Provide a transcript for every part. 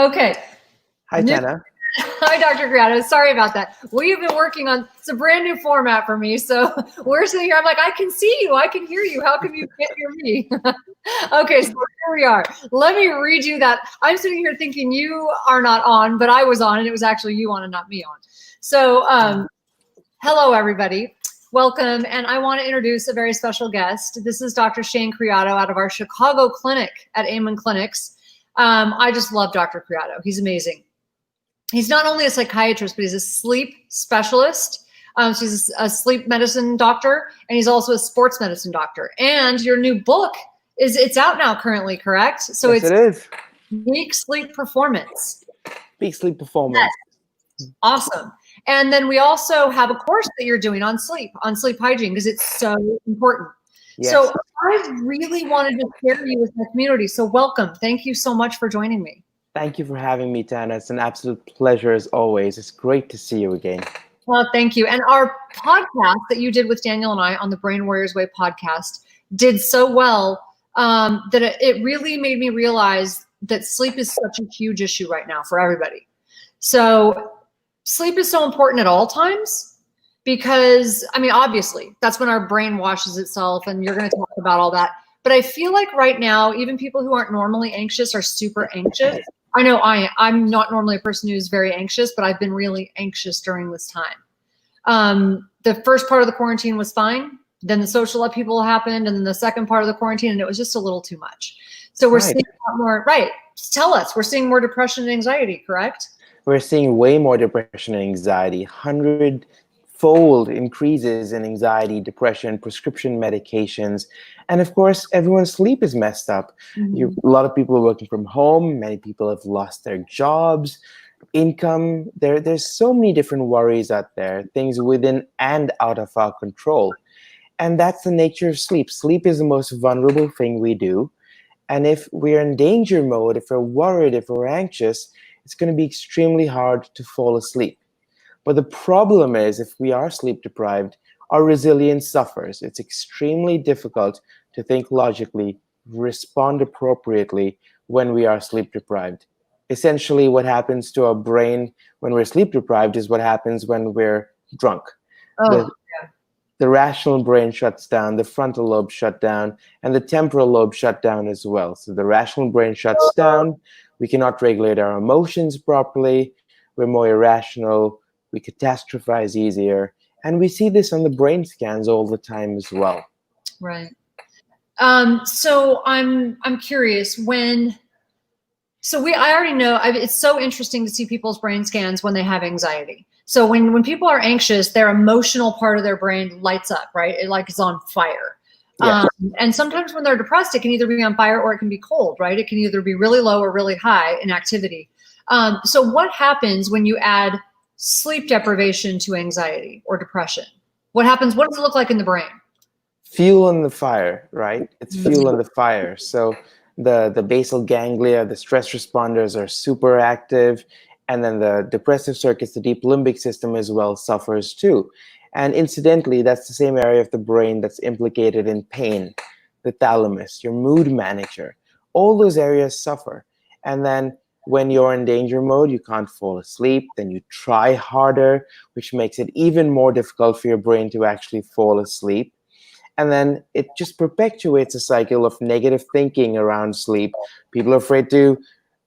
Okay. Hi, New- Tana. Hi, Dr. Creado. Sorry about that. We've been working on, it's a brand new format for me. So we're sitting here, I'm like, I can see you, I can hear you. How come you can't hear me? Okay, so here we are. Let me read you that. I'm sitting here thinking you are not on, but I was on, and it was actually you on and not me on. So hello, everybody. Welcome, and I want to introduce a very special guest. This is Dr. Shane Creado out of our Chicago clinic at Amen Clinics. I just love Dr. Creado. He's amazing. He's not only a psychiatrist, but he's a sleep specialist. So he's a sleep medicine doctor, and he's also a sports medicine doctor. And your new book it's out now currently, correct? So Yes, it's it is. Peak Sleep Performance. Peak sleep performance. Yes. Awesome. And then we also have a course that you're doing on sleep hygiene, because it's so important. Yes. So I really wanted to share you with the community. So welcome. Thank you so much for joining me. Thank you for having me, Tana. It's an absolute pleasure as always. It's great to see you again. Well, thank you. And our podcast that you did with Daniel and I on the Brain Warriors Way podcast did so well that it really made me realize that sleep is such a huge issue right now for everybody. So sleep is so important at all times because, I mean, obviously, that's when our brain washes itself, and you're going to talk about all that. But I feel like right now, even people who aren't normally anxious are super anxious. I know I'm not normally a person who's very anxious, but I've been really anxious during this time. The first part of the quarantine was fine. Then the social upheaval happened, and then the second part of the quarantine, and it was just a little too much. So we're seeing a lot more, right? Tell us, we're seeing more depression and anxiety, correct? We're seeing way more depression and anxiety, 100-fold increases in anxiety, depression, prescription medications. And of course, everyone's sleep is messed up. A lot of people are working from home. Many people have lost their jobs, income. There's so many different worries out there, things within and out of our control. And that's the nature of sleep. Sleep is the most vulnerable thing we do. And if we're in danger mode, if we're worried, if we're anxious, it's going to be extremely hard to fall asleep. But the problem is, if we are sleep deprived, our resilience suffers. It's extremely difficult to think logically, respond appropriately when we are sleep deprived. Essentially, what happens to our brain when we're sleep deprived is what happens when we're drunk. The rational brain shuts down, the frontal lobe shut down, and the temporal lobe shut down as well. So the rational brain shuts down. We cannot regulate our emotions properly. We're more irrational. We catastrophize easier. And we see this on the brain scans all the time as well. Right. So I'm curious I already know, it's so interesting to see people's brain scans when they have anxiety. So when people are anxious, their emotional part of their brain lights up, right? It like is on fire. Yes. And sometimes when they're depressed, it can either be on fire or it can be cold, right? It can either be really low or really high in activity. So what happens when you add sleep deprivation to anxiety or depression? What happens? What does it look like in the brain? Fuel on the fire, right? It's fuel on the fire. So the basal ganglia, the stress responders are super active. And then the depressive circuits, the deep limbic system as well suffers too. And incidentally, that's the same area of the brain that's implicated in pain, the thalamus, your mood manager. All those areas suffer. And then when you're in danger mode, you can't fall asleep. Then you try harder, which makes it even more difficult for your brain to actually fall asleep. And then it just perpetuates a cycle of negative thinking around sleep. People are afraid to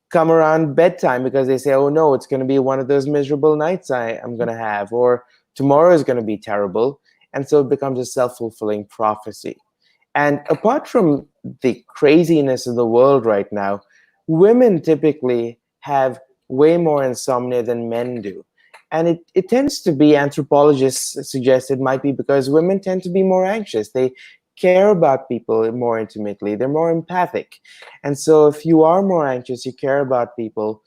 come around bedtime because they say, oh no, it's going to be one of those miserable nights I'm going to have, or tomorrow is going to be terrible. And so it becomes a self-fulfilling prophecy. And apart from the craziness of the world right now, women typically have way more insomnia than men do. And it tends to be, anthropologists suggest it might be because women tend to be more anxious. They care about people more intimately. They're more empathic. And so if you are more anxious, you care about people,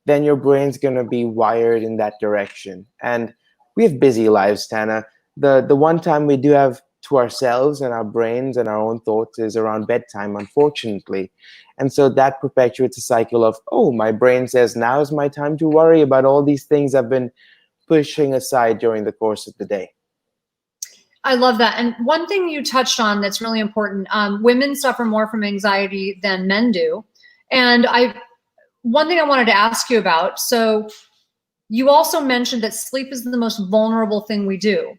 then your brain's going to be wired in that direction. And we have busy lives, Tana. The one time we do have to ourselves and our brains and our own thoughts is around bedtime, unfortunately. And so that perpetuates a cycle of, oh, my brain says, now is my time to worry about all these things I've been pushing aside during the course of the day. I love that. And one thing you touched on that's really important, women suffer more from anxiety than men do. And one thing I wanted to ask you about, so you also mentioned that sleep is the most vulnerable thing we do.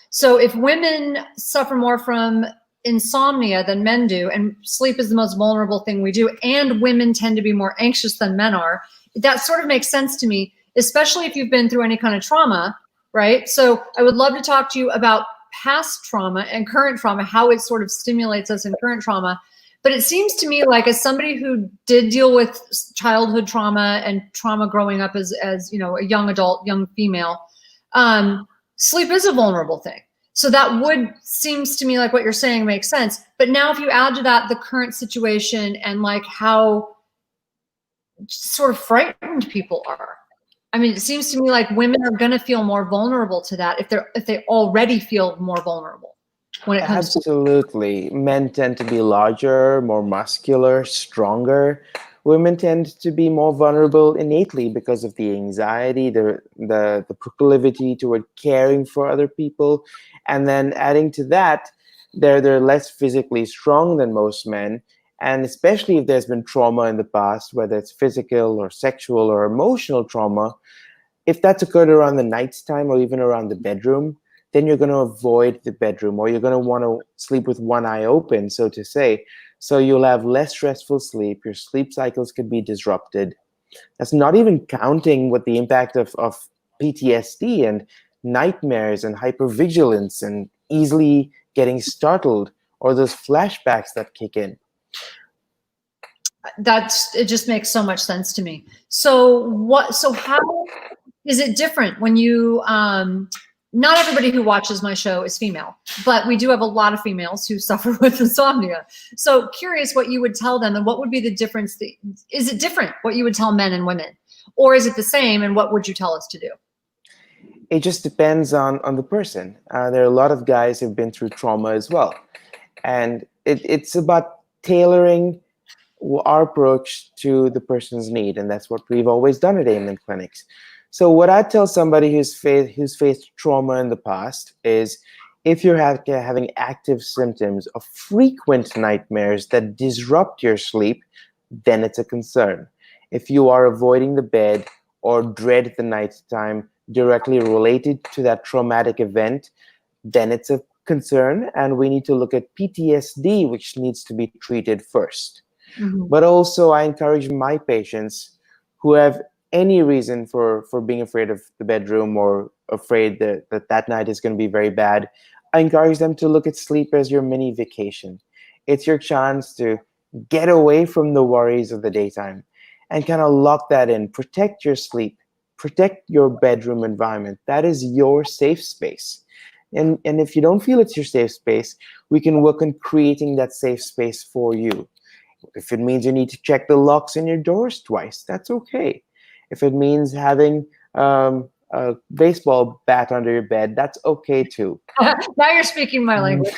So if women suffer more from insomnia than men do, and sleep is the most vulnerable thing we do, and women tend to be more anxious than men are, that sort of makes sense to me, especially if you've been through any kind of trauma, right? So I would love to talk to you about past trauma and current trauma, how it sort of stimulates us in current trauma. But it seems to me like, as somebody who did deal with childhood trauma and trauma growing up as a young adult, young female, sleep is a vulnerable thing. So that would, seems to me like what you're saying makes sense. But now if you add to that the current situation and like how sort of frightened people are, I mean, it seems to me like women are going to feel more vulnerable to that if they already feel more vulnerable when it comes to. Absolutely. Men tend to be larger, more muscular, stronger. Women tend to be more vulnerable innately because of the anxiety, the proclivity toward caring for other people. And then adding to that, they're less physically strong than most men. And especially if there's been trauma in the past, whether it's physical or sexual or emotional trauma, if that's occurred around the night's time or even around the bedroom, then you're going to avoid the bedroom, or you're going to want to sleep with one eye open, so to say. So you'll have less stressful sleep. Your sleep cycles could be disrupted. That's not even counting what the impact of PTSD and nightmares and hypervigilance and easily getting startled, or those flashbacks that kick in. It just makes so much sense to me. So how is it different when you, not everybody who watches my show is female, but we do have a lot of females who suffer with insomnia. So curious what you would tell them, and what would be the difference? Is it different what you would tell men and women, or is it the same? And what would you tell us to do? It just depends on the person. There are a lot of guys who've been through trauma as well. And it's about tailoring our approach to the person's need. And that's what we've always done at Amen Clinics. So what I tell somebody who's faced trauma in the past is, if you're having active symptoms of frequent nightmares that disrupt your sleep, then it's a concern. If you are avoiding the bed or dread the nighttime directly related to that traumatic event, then it's a concern, and we need to look at PTSD, which needs to be treated first. Mm-hmm. But also, I encourage my patients who have any reason for being afraid of the bedroom, or afraid that night is going to be very bad, I encourage them to look at sleep as your mini vacation. It's your chance to get away from the worries of the daytime and kind of lock that in. Protect your sleep. Protect your bedroom environment. That is your safe space. And if you don't feel it's your safe space, we can work on creating that safe space for you. If it means you need to check the locks in your doors twice, that's okay. If it means having a baseball bat under your bed, that's okay too. Now you're speaking my language.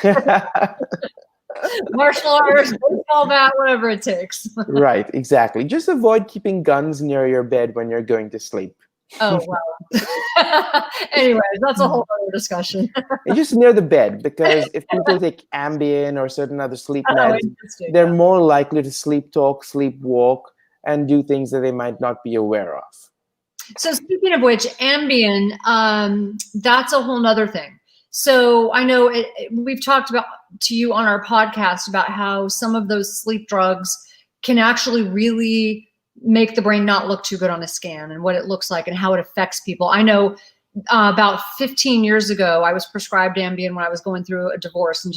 Martial arts, baseball bat, whatever it takes. Right, exactly. Just avoid keeping guns near your bed when you're going to sleep. Oh, wow. Anyways, that's a whole other discussion. Just near the bed, because if people take Ambien or certain other sleep meds, they're more likely to sleep talk, sleep walk, and do things that they might not be aware of. So speaking of which, Ambien, that's a whole nother thing. So I know we've talked about to you on our podcast about how some of those sleep drugs can actually really make the brain not look too good on a scan, and what it looks like and how it affects people. I know about 15 years ago, I was prescribed Ambien when I was going through a divorce, and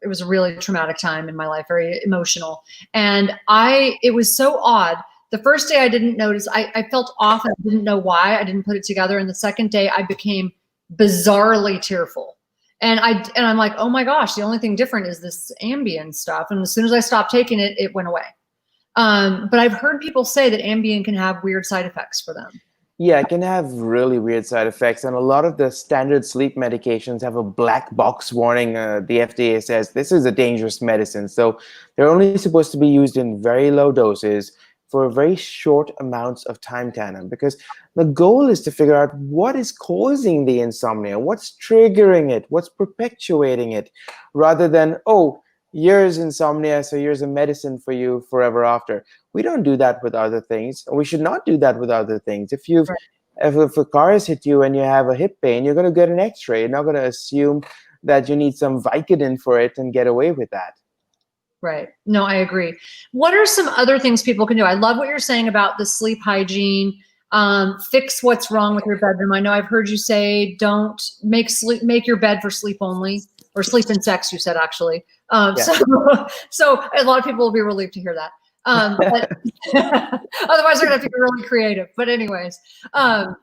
it was a really traumatic time in my life, very emotional. And it was so odd. The first day I didn't notice, I felt off and I didn't know why. I didn't put it together. And the second day I became bizarrely tearful. And I'm like, oh my gosh, the only thing different is this Ambien stuff. And as soon as I stopped taking it, it went away. But I've heard people say that Ambien can have weird side effects for them. Yeah, it can have really weird side effects. And a lot of the standard sleep medications have a black box warning. The FDA says this is a dangerous medicine. So they're only supposed to be used in very low doses for very short amounts of time, Tana, because the goal is to figure out what is causing the insomnia, what's triggering it, what's perpetuating it, rather than, oh, here's insomnia, so here's a medicine for you forever after. We don't do that with other things. We should not do that with other things. Right. If a car has hit you and you have a hip pain, you're going to get an X-ray. You're not going to assume that you need some Vicodin for it and get away with that. Right. No, I agree. What are some other things people can do? I love what you're saying about the sleep hygiene. Fix what's wrong with your bedroom. I know I've heard you say don't make your bed for sleep only, or sleep and sex. You said actually. Yeah. So a lot of people will be relieved to hear that. But otherwise, they're gonna have to get really creative. But anyways, but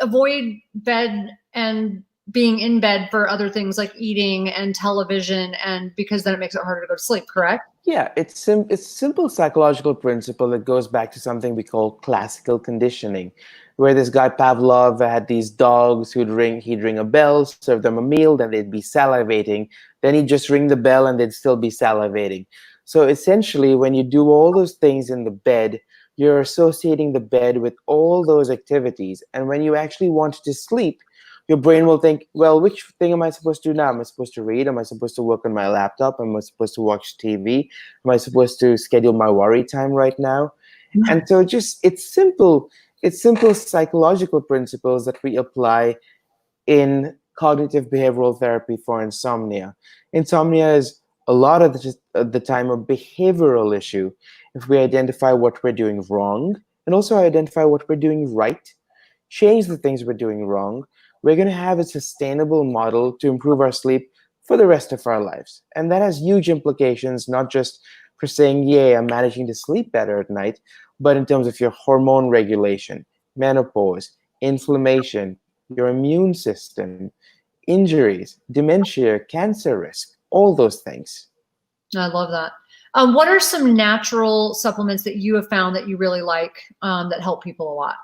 avoid bed and being in bed for other things like eating and television, and because then it makes it harder to go to sleep, correct? Yeah, it's a simple psychological principle that goes back to something we call classical conditioning, where this guy Pavlov had these dogs he'd ring a bell, serve them a meal, then they'd be salivating, then he'd just ring the bell and they'd still be salivating. So essentially, when you do all those things in the bed, you're associating the bed with all those activities. And when you actually want to sleep, your brain will think, well, which thing am I supposed to do now? Am I supposed to read? Am I supposed to work on my laptop? Am I supposed to watch TV? Am I supposed to schedule my worry time right now? And so it's simple psychological principles that we apply in cognitive behavioral therapy for insomnia. Insomnia is a lot of the time a behavioral issue. If we identify what we're doing wrong and also identify what we're doing right, change the things we're doing wrong, we're going to have a sustainable model to improve our sleep for the rest of our lives. And that has huge implications, not just for saying, yay, I'm managing to sleep better at night, but in terms of your hormone regulation, menopause, inflammation, your immune system, injuries, dementia, cancer risk, all those things. I love that. What are some natural supplements that you have found that you really like that help people a lot?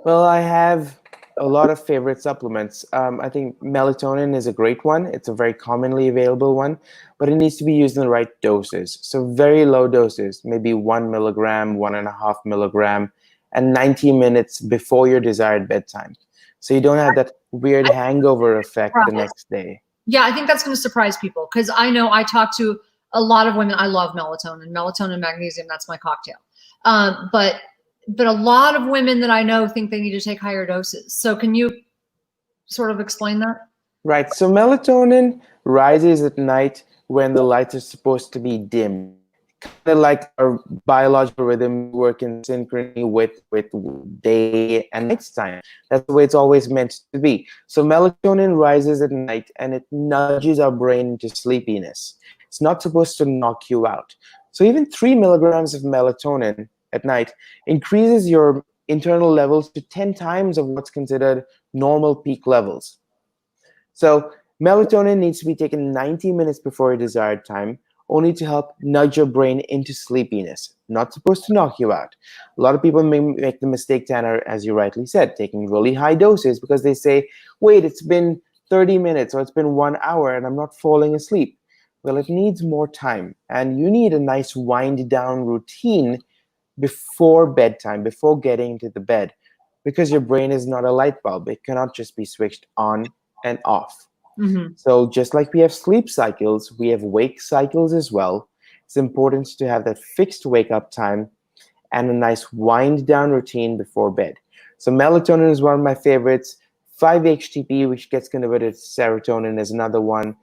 Well, I have a lot of favorite supplements. I think melatonin is a great one. It's a very commonly available one, but it needs to be used in the right doses. So very low doses, maybe 1 milligram, 1.5 milligram, and 90 minutes before your desired bedtime. So you don't have that weird hangover effect the next day. Yeah, I think that's going to surprise people because I know I talk to a lot of women. I love melatonin, magnesium. That's my cocktail. But a lot of women that I know think they need to take higher doses. So can you sort of explain that? Right. So melatonin rises at night when the lights are supposed to be dim. Kind of like our biological rhythms work in synchrony with day and nighttime. That's the way it's always meant to be. So melatonin rises at night and it nudges our brain into sleepiness. It's not supposed to knock you out. So even 3 milligrams of melatonin at night increases your internal levels to 10 times of what's considered normal peak levels. So melatonin needs to be taken 90 minutes before your desired time, only to help nudge your brain into sleepiness. Not supposed to knock you out. A lot of people may make the mistake, Tanner, as you rightly said, taking really high doses because they say, wait, it's been 30 minutes or it's been 1 hour and I'm not falling asleep. Well, it needs more time, and you need a nice wind down routine before bedtime, before getting to the bed, because your brain is not a light bulb. It cannot just be switched on and off. Mm-hmm. So just like we have sleep cycles, we have wake cycles as well. It's important to have that fixed wake up time and a nice wind down routine before bed. So melatonin is one of my favorites. 5-HTP, which gets converted to serotonin, is another one.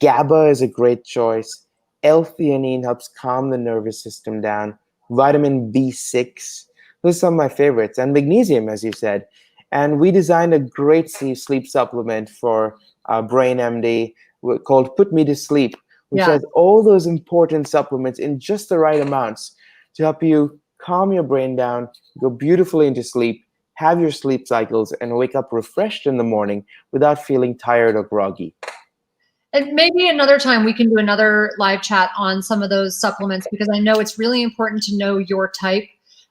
GABA is a great choice. L-theanine helps calm the nervous system down. Vitamin B6, those are some of my favorites. And magnesium, as you said. And we designed a great sleep supplement for Brain MD called Put Me to Sleep, which has all those important supplements in just the right amounts to help you calm your brain down, go beautifully into sleep, have your sleep cycles, and wake up refreshed in the morning without feeling tired or groggy. And maybe another time we can do another live chat on some of those supplements, because I know it's really important to know your type.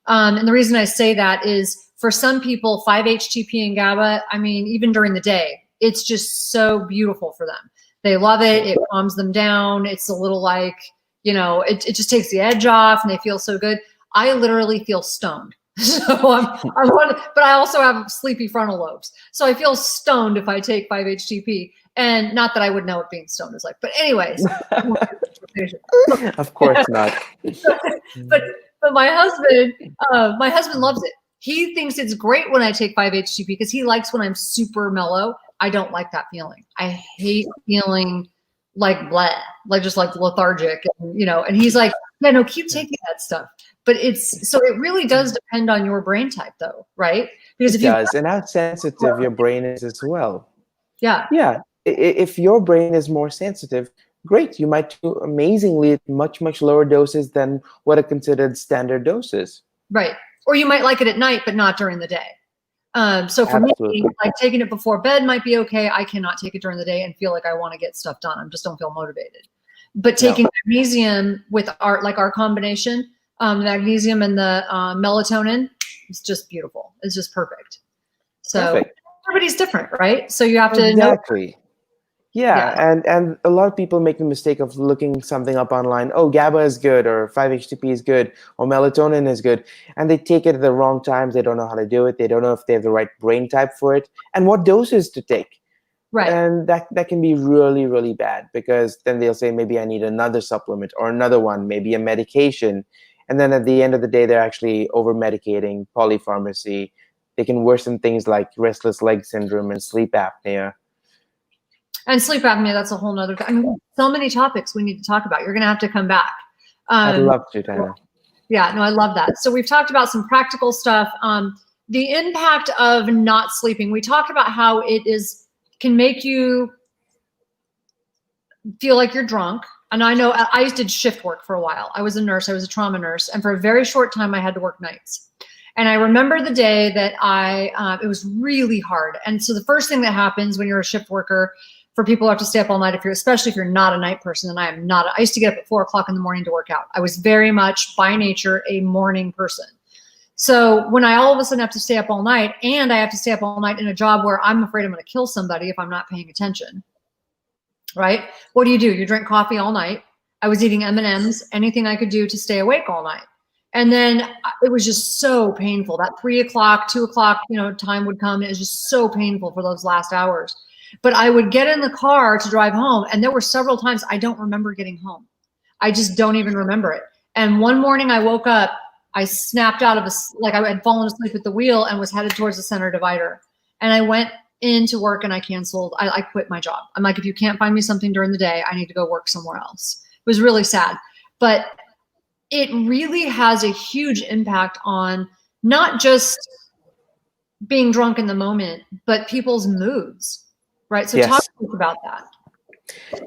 And the reason I say that is for some people, 5-HTP and GABA, I mean, even during the day, it's just so beautiful for them. They love it. It calms them down. It's a little like, it just takes the edge off and they feel so good. I literally feel stoned. So but I also have sleepy frontal lobes. So I feel stoned if I take 5-HTP. And not that I would know what being stoned is like, but anyways, conversation. Of course not. but but my husband loves it. He thinks it's great when I take 5-HTP because he likes when I'm super mellow. I don't like that feeling. I hate feeling like blah, like just like lethargic, and, and he's like, yeah, no, keep taking that stuff. But so it really does depend on your brain type though, right? Because It does, and how sensitive your brain is as well. yeah, Yeah, if your brain is more sensitive, great, you might do amazingly at much, much lower doses than what are considered standard doses. right. Or you might like it at night, but not during the day. So for me, Absolutely. like taking it before bed might be okay. I cannot take it during the day and feel like I want to get stuff done. I just don't feel motivated. But taking magnesium with our combination, magnesium and the melatonin, it's just beautiful. It's just perfect. So Perfect. everybody's different, right? So you have to know. Exactly. Yeah, and a lot of people make the mistake of looking something up online. Oh, GABA is good, or 5-HTP is good, or melatonin is good, and they take it at the wrong times. They don't know how to do it. They don't know if they have the right brain type for it, and what doses to take. Right. And that can be really, really bad, because then they'll say, maybe I need another supplement or another one, maybe a medication. And then at the end of the day, they're actually over-medicating, polypharmacy. They can worsen things like restless leg syndrome and sleep apnea. And sleep apnea, that's a whole nother, I mean, so many topics we need to talk about. You're going to have to come back. I'd love to, Tana. Yeah, no, I love that. So we've talked about some practical stuff. The impact of not sleeping. We talked about how can make you feel like you're drunk. And I know I did shift work for a while. I was a nurse. I was a trauma nurse. And for a very short time, I had to work nights. And I remember the day that it was really hard. And so the first thing that happens when you're a shift worker, for people who have to stay up all night, especially if you're not a night person, and I am not. I used to get up at 4:00 in the morning to work out. I was very much by nature a morning person. So when I all of a sudden have to stay up all night, and I have to stay up all night in a job where I'm afraid I'm going to kill somebody if I'm not paying attention, right? What do? You drink coffee all night. I was eating M&Ms, anything I could do to stay awake all night. And then it was just so painful. That 3:00, 2:00, time would come. And it was just so painful for those last hours. But I would get in the car to drive home, and there were several times I don't remember getting home. I just don't even remember it. And one morning I woke up, I snapped out of I had fallen asleep at the wheel and was headed towards the center divider. And I went into work and I canceled. I quit my job. I'm like, if you can't find me something during the day, I need to go work somewhere else. It was really sad. But it really has a huge impact on not just being drunk in the moment, but people's moods. Right. So talk to us about that.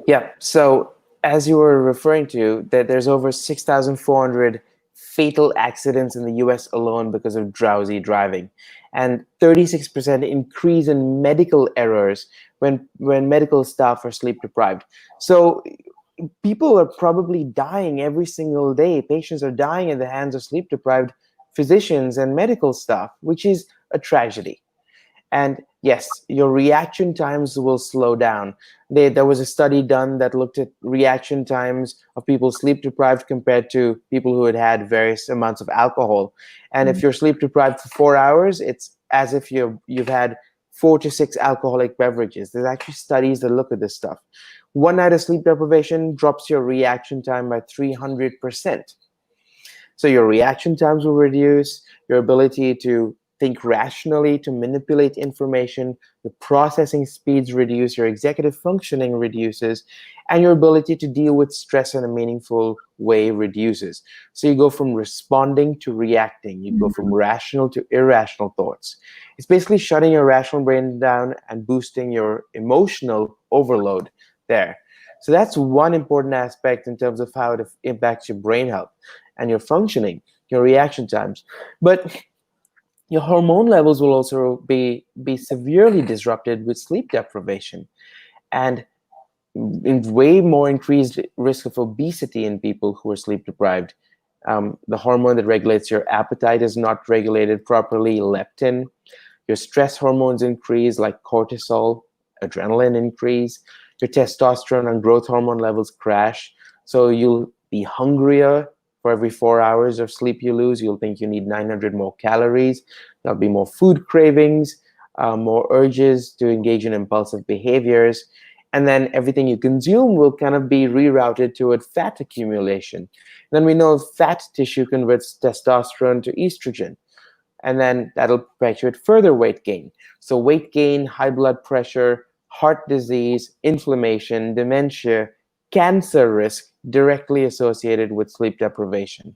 Yeah. So as you were referring to, that there's over 6,400 fatal accidents in the US alone because of drowsy driving, and 36% increase in medical errors when medical staff are sleep deprived. So people are probably dying every single day. Patients are dying at the hands of sleep deprived physicians and medical staff, which is a tragedy. And yes, your reaction times will slow down. There was a study done that looked at reaction times of people sleep deprived compared to people who had various amounts of alcohol. And if you're sleep deprived for 4 hours, it's as if you've had 4 to 6 alcoholic beverages. There's actually studies that look at this stuff. One night of sleep deprivation drops your reaction time by 300%. So your reaction times will reduce, your ability to think rationally, to manipulate information, the processing speeds reduce, your executive functioning reduces, and your ability to deal with stress in a meaningful way reduces. So you go from responding to reacting. You go from rational to irrational thoughts. It's basically shutting your rational brain down and boosting your emotional overload there. So that's one important aspect in terms of how it impacts your brain health and your functioning, your reaction times. But your hormone levels will also be severely disrupted with sleep deprivation, and in way more increased risk of obesity in people who are sleep deprived. The hormone that regulates your appetite is not regulated properly, leptin. Your stress hormones increase, like cortisol, adrenaline increase. Your testosterone and growth hormone levels crash. So you'll be hungrier. For every 4 hours of sleep you lose, you'll think you need 900 more calories. There'll be more food cravings, more urges to engage in impulsive behaviors. And then everything you consume will kind of be rerouted toward fat accumulation. Then we know fat tissue converts testosterone to estrogen, and then that'll perpetuate further weight gain. So weight gain, high blood pressure, heart disease, inflammation, dementia, cancer risk directly associated with sleep deprivation.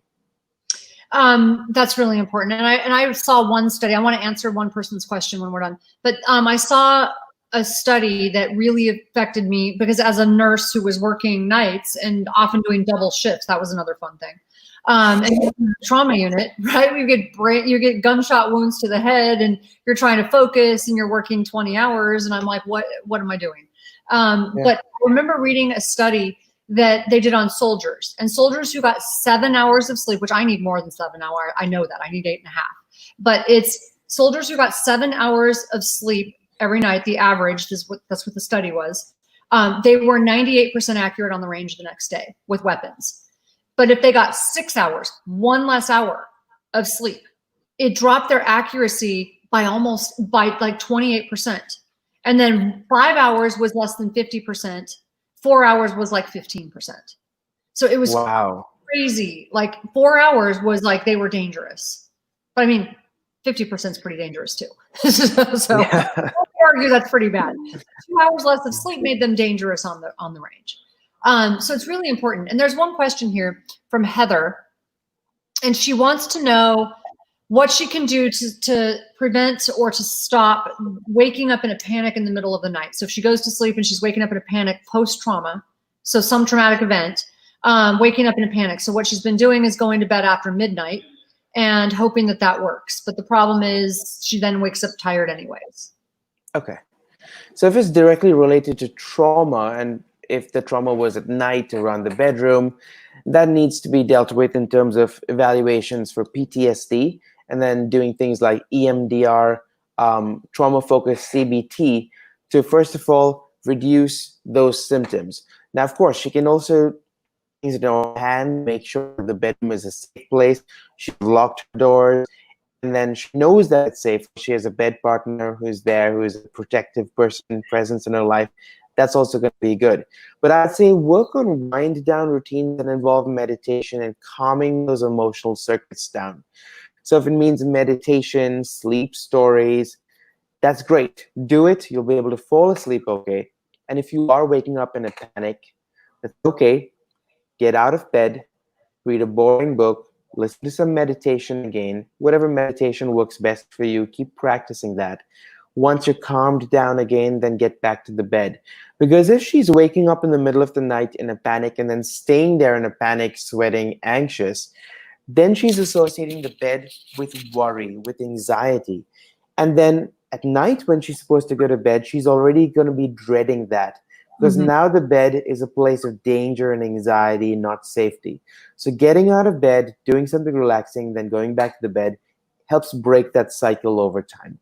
That's really important. And I saw one study. I want to answer one person's question when we're done. But I saw a study that really affected me because as a nurse who was working nights and often doing double shifts, that was another fun thing. And in the trauma unit, right? You get gunshot wounds to the head, and you're trying to focus, and you're working 20 hours, and I'm like, what am I doing? But I remember reading a study that they did on soldiers, and soldiers who got 7 hours of sleep, which I need more than 7 hours. I know that I need 8.5, but it's soldiers who got 7 hours of sleep every night. The average that's what the study was. They were 98% accurate on the range the next day with weapons. But if they got 6 hours, one less hour of sleep, it dropped their accuracy by like 28%. And then 5 hours was less than 50%. 4 hours was like 15%. So it was crazy. Like 4 hours was like they were dangerous. But I mean, 50% is pretty dangerous too. So I argue that's pretty bad. 2 hours less of sleep made them dangerous on the range. So it's really important. And there's one question here from Heather, and she wants to know what she can do to prevent or to stop waking up in a panic in the middle of the night. So if she goes to sleep and she's waking up in a panic post-trauma, so some traumatic event, waking up in a panic. So what she's been doing is going to bed after midnight and hoping that works. But the problem is she then wakes up tired anyways. Okay. So if it's directly related to trauma, and if the trauma was at night around the bedroom, that needs to be dealt with in terms of evaluations for PTSD, and then doing things like EMDR, trauma-focused CBT, to first of all reduce those symptoms. Now, of course, she can also things in her hand, make sure the bedroom is a safe place. She's locked her doors, and then she knows that it's safe. She has a bed partner who's there, who's a protective person, presence in her life. That's also going to be good. But I'd say work on wind down routines that involve meditation and calming those emotional circuits down. So if it means meditation, sleep stories, that's great. Do it. You'll be able to fall asleep okay. And if you are waking up in a panic, that's okay. Get out of bed, read a boring book, listen to some meditation again. Whatever meditation works best for you, keep practicing that. Once you're calmed down again, then get back to the bed. Because if she's waking up in the middle of the night in a panic and then staying there in a panic, sweating, anxious, then she's associating the bed with worry, with anxiety. And then at night when she's supposed to go to bed, she's already going to be dreading that. Because now the bed is a place of danger and anxiety, not safety. So getting out of bed, doing something relaxing, then going back to the bed helps break that cycle over time.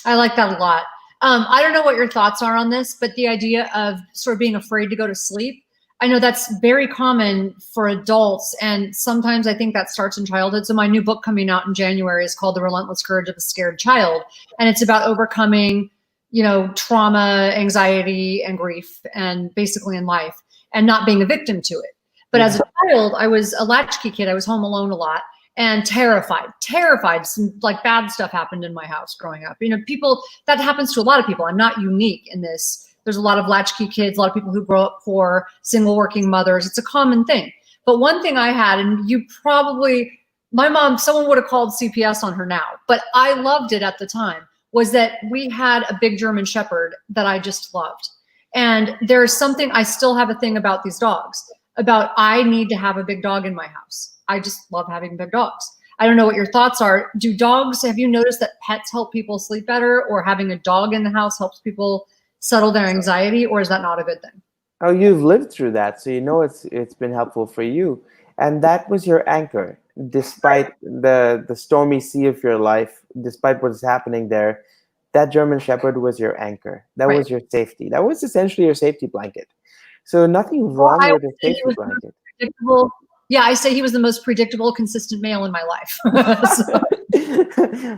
I like that a lot. I don't know what your thoughts are on this, but the idea of sort of being afraid to go to sleep, I know that's very common for adults, and sometimes I think that starts in childhood. So my new book coming out in January is called The Relentless Courage of a Scared Child, and it's about overcoming, trauma, anxiety, and grief, and basically in life, and not being a victim to it. But as a child, I was a latchkey kid. I was home alone a lot. And terrified. Some like bad stuff happened in my house growing up. People, that happens to a lot of people. I'm not unique in this. There's a lot of latchkey kids, a lot of people who grow up poor, single working mothers. It's a common thing. But one thing I had, and my mom, someone would have called CPS on her now, but I loved it at the time, was that we had a big German Shepherd that I just loved. And there's something, I still have a thing about these dogs, about I need to have a big dog in my house. I just love having big dogs. I don't know what your thoughts are. Have you noticed that pets help people sleep better, or having a dog in the house helps people settle their anxiety, or is that not a good thing? Oh, you've lived through that, so you know it's been helpful for you. And that was your anchor. Despite the stormy sea of your life, despite what's happening there, that German Shepherd was your anchor. That was your safety. That was essentially your safety blanket. So nothing wrong with a safety blanket. Yeah, I say he was the most predictable, consistent male in my life.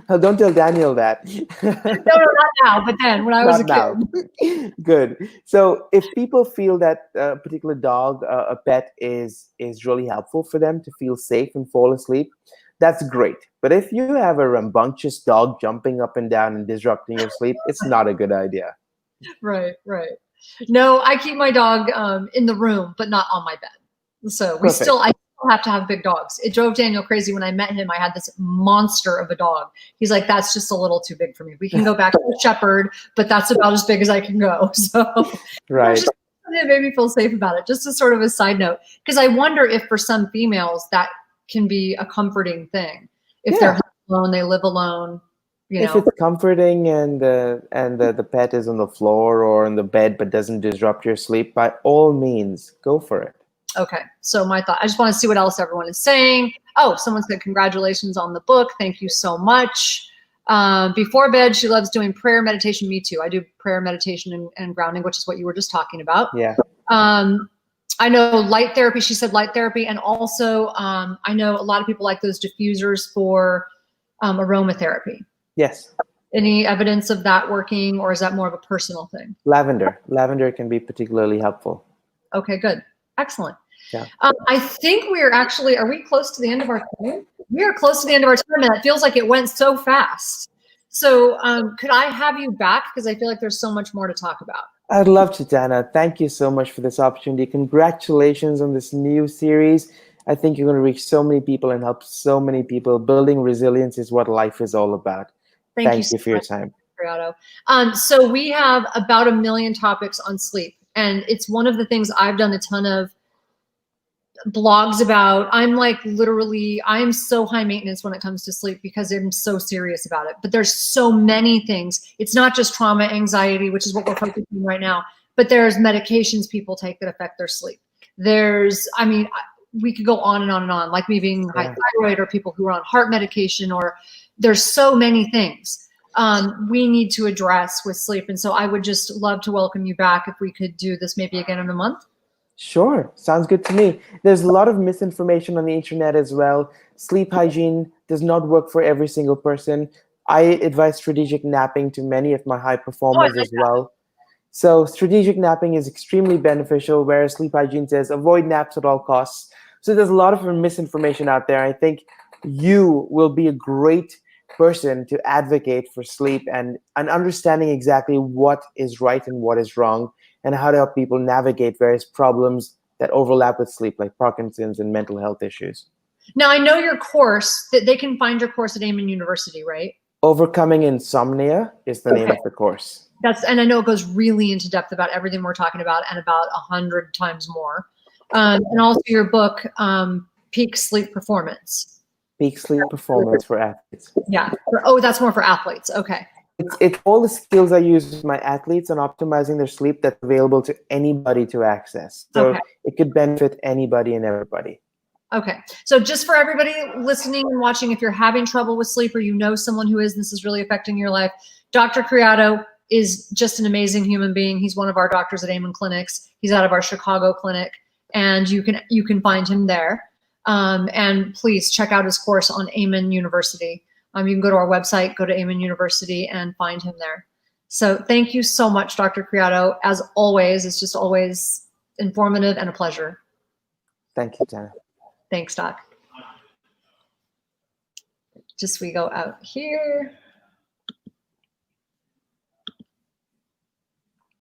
Don't tell Daniel that. No, not now, but then when I was a Not kid. now. Good. So if people feel that a particular dog, a pet is really helpful for them to feel safe and fall asleep, that's great. But if you have a rambunctious dog jumping up and down and disrupting your sleep, it's not a good idea. Right, right. No, I keep my dog in the room, but not on my bed. So I Perfect. still have to have big dogs. It drove Daniel crazy when I met him. I had this monster of a dog. He's like, that's just a little too big for me. We can go back to the shepherd, but that's about as big as I can go. So Right. it made me feel safe about it. Just as sort of a side note, because I wonder if for some females that can be a comforting thing. If they're alone, they live alone. If it's comforting and the pet is on the floor or in the bed but doesn't disrupt your sleep, by all means, go for it. Okay, so my thought, I just want to see what else everyone is saying. Oh, someone said congratulations on the book. Thank you so much. Before bed, she loves doing prayer meditation. Me too. I do prayer meditation and grounding, which is what you were just talking about. Yeah. I know light therapy. She said light therapy. And also I know a lot of people like those diffusers for aromatherapy. Yes. Any evidence of that working, or is that more of a personal thing? Lavender. Lavender can be particularly helpful. Okay, good. Excellent. Yeah. I think we're actually, are we close to the end of our time? We are close to the end of our time, and it feels like it went so fast. So could I have you back? Because I feel like there's so much more to talk about. I'd love to, Dana. Thank you so much for this opportunity. Congratulations on this new series. I think you're going to reach so many people and help so many people. Building resilience is what life is all about. Thank you for your time. Creado. So we have about 1 million topics on sleep, and it's one of the things I've done a ton of blogs about. I'm like literally, I'm so high maintenance when it comes to sleep because I'm so serious about it. But there's so many things. It's not just trauma, anxiety, which is what we're focusing on right now, but there's medications people take that affect their sleep. There's, I mean, we could go on and on and on, like me being high thyroid, or people who are on heart medication, or there's so many things we need to address with sleep. And so I would just love to welcome you back if we could do this maybe again in a month. Sure. Sounds good to me. There's a lot of misinformation on the internet as well. Sleep hygiene does not work for every single person. I advise strategic napping to many of my high performers as well. So strategic napping is extremely beneficial, whereas sleep hygiene says avoid naps at all costs. So there's a lot of misinformation out there. I think you will be a great person to advocate for sleep and understanding exactly what is right and what is wrong, and how to help people navigate various problems that overlap with sleep, like Parkinson's and mental health issues. Now, I know your course, that they can find your course at Amen University, right? Overcoming Insomnia is the name of the course. And I know it goes really into depth about everything we're talking about and about 100 times more. And also your book, Peak Sleep Performance. Peak Sleep Performance for Athletes. Yeah. Oh, that's more for athletes. Okay. It's all the skills I use with my athletes on optimizing their sleep that's available to anybody to access. So it could benefit anybody and everybody. Okay. So just for everybody listening and watching, if you're having trouble with sleep or you know someone who is, this is really affecting your life, Dr. Creado is just an amazing human being. He's one of our doctors at Amen Clinics. He's out of our Chicago clinic, and you can find him there. And please check out his course on Amen University. You can go to our website, go to Amen University, and find him there. So thank you so much, Dr. Creado. As always, it's just always informative and a pleasure. Thank you, Tana. Thanks, Doc. Just we go out here.